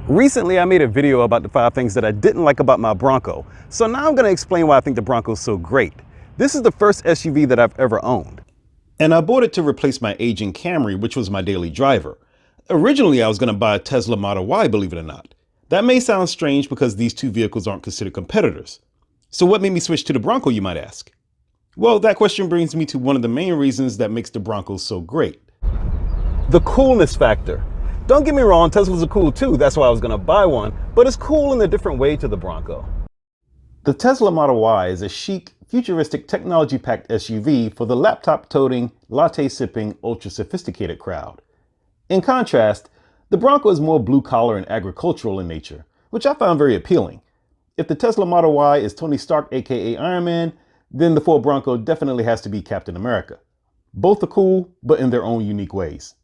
Recently, I made a video about the 5 things that I didn't like about my Bronco. So now I'm going to explain why I think the Bronco is so great. This is the first SUV that I've ever owned. And I bought it to replace my aging Camry, which was my daily driver. Originally, I was going to buy a Tesla Model Y, believe it or not. That may sound strange because these two vehicles aren't considered competitors. So what made me switch to the Bronco, you might ask? Well, that question brings me to one of the main reasons that makes the Bronco so great. The coolness factor. Don't get me wrong, Teslas are cool too, that's why I was going to buy one, but it's cool in a different way to the Bronco. The Tesla Model Y is a chic, futuristic, technology-packed SUV for the laptop-toting, latte-sipping, ultra-sophisticated crowd. In contrast, the Bronco is more blue-collar and agricultural in nature, which I found very appealing. If the Tesla Model Y is Tony Stark, aka Iron Man, then the Ford Bronco definitely has to be Captain America. Both are cool, but in their own unique ways.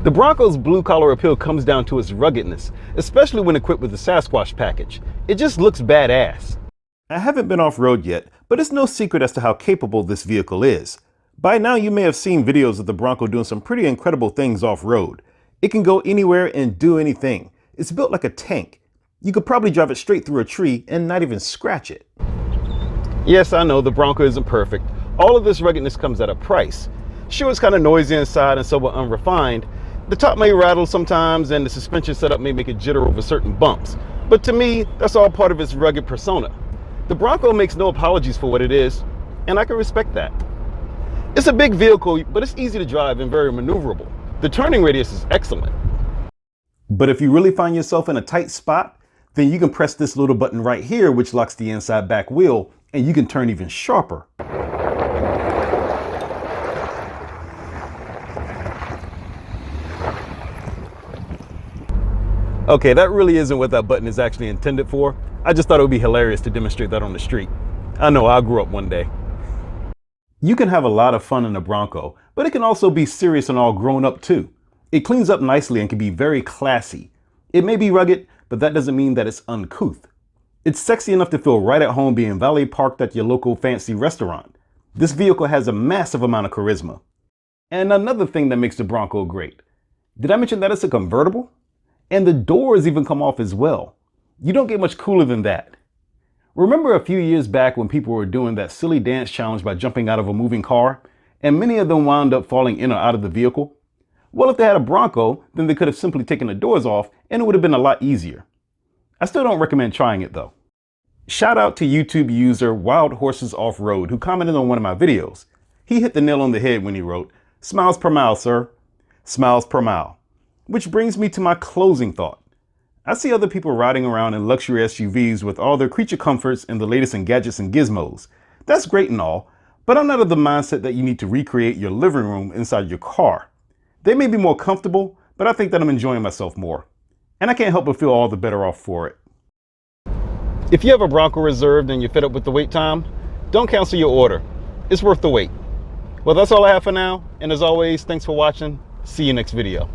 The Bronco's blue-collar appeal comes down to its ruggedness, especially when equipped with the Sasquatch package. It just looks badass. I haven't been off-road yet, but it's no secret as to how capable this vehicle is. By now you may have seen videos of the Bronco doing some pretty incredible things off-road. It can go anywhere and do anything. It's built like a tank. You could probably drive it straight through a tree and not even scratch it. Yes, I know the Bronco isn't perfect. All of this ruggedness comes at a price. Sure, it's kind of noisy inside and somewhat unrefined. The top may rattle sometimes and the suspension setup may make it jitter over certain bumps. But to me, that's all part of its rugged persona. The Bronco makes no apologies for what it is, and I can respect that. It's a big vehicle, but it's easy to drive and very maneuverable. The turning radius is excellent. But if you really find yourself in a tight spot, then you can press this little button right here, which locks the inside back wheel, and you can turn even sharper. Okay, that really isn't what that button is actually intended for. I just thought it would be hilarious to demonstrate that on the street. I know, I grew up one day. You can have a lot of fun in a Bronco, but it can also be serious and all grown up too. It cleans up nicely and can be very classy. It may be rugged, but that doesn't mean that it's uncouth. It's sexy enough to feel right at home being valet parked at your local fancy restaurant. This vehicle has a massive amount of charisma. And another thing that makes the Bronco great. Did I mention that it's a convertible? And the doors even come off as well. You don't get much cooler than that. Remember a few years back when people were doing that silly dance challenge by jumping out of a moving car, and many of them wound up falling in or out of the vehicle? Well, if they had a Bronco, then they could have simply taken the doors off and it would have been a lot easier. I still don't recommend trying it though. Shout out to YouTube user Wild Horses Off-Road who commented on one of my videos. He hit the nail on the head when he wrote, "Smiles per mile, sir. Smiles per mile." Which brings me to my closing thought. I see other people riding around in luxury SUVs with all their creature comforts and the latest in gadgets and gizmos. That's great and all, but I'm not of the mindset that you need to recreate your living room inside your car. They may be more comfortable, but I think that I'm enjoying myself more. And I can't help but feel all the better off for it. If you have a Bronco reserved and you're fed up with the wait time, don't cancel your order. It's worth the wait. Well, that's all I have for now. And as always, thanks for watching. See you next video.